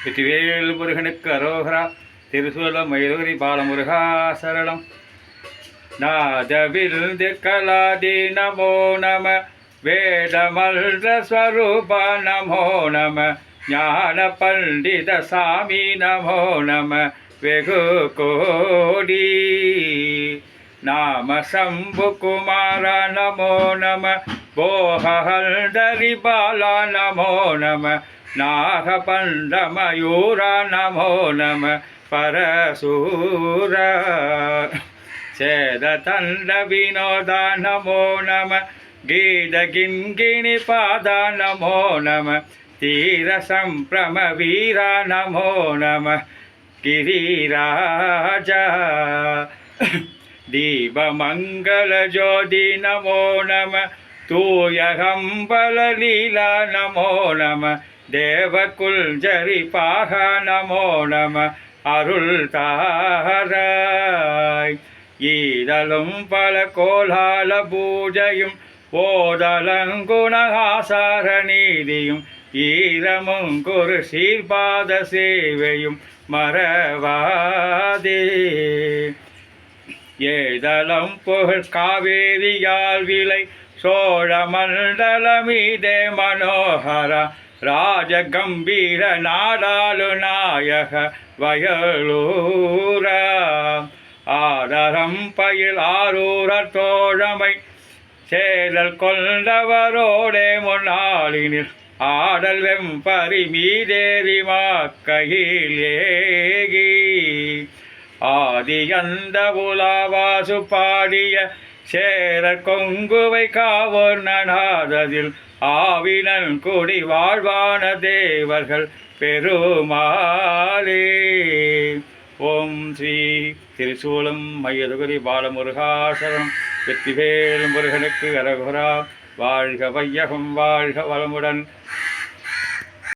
வெற்றிவேல் முருகனுக்கு அரோகரா. திருசூலம் மயிலுரி பாலமுருகா சரணம். நாதவிருது கலாதி நமோ நம. வேதமல்ற ஸ்வரூப நமோ நம. ஞான பண்டித சாமி நமோ நம. வெகு கோடி நாம சம்பு குமார நமோ நம. போகஹல்தரி பால நமோ நம. நாகபண்டமயூர நமோ நம. பரசூர சேததண்ட வினோத நமோ நம. கீதகிங்கிணி பாத நமோ நம. தீர சம்பிரம வீர நமோ நம. கிரிராஜ தீபமங்கள ஜோதி நமோ நம. தூயகம்பல லீலா நமோ நம. தேவகுல்ஜரி பாக நமோ நம. அருள் தாராய் ஈதலும் பல கோலால பூஜையும் ஓதலங்குணாசார நீதியும் ஈரமும் குரு சீர்பாத சேவையும் மறவாதே. ஏதலம் புகழ் காவேரியால் விளை சோழ மண்டலமீதே மனோகர. ராஜகம்பீர நாடாளு நாயக வயலூர. ஆதரம் பயில் ஆரூர தோழமை சேரல் கொண்டவரோடே முன்னாளினில் ஆடல் வெம்பரி மீதேறி மாக்கையில் ஏகி. ஆதியந்த உலாவாசு பாடிய சேரர் கொங்குவை காவோர் நனாததில் ஆவினன் குடி வாழ்வான தேவர்கள் பெருமாளே. ஓம் ஸ்ரீ திருசூலம் மயிலுரி பாலமுருகாசரம். வெற்றிவேல் முருகனுக்கு அரகுரா. வாழ்க வையகம் வாழ்க வளமுடன்.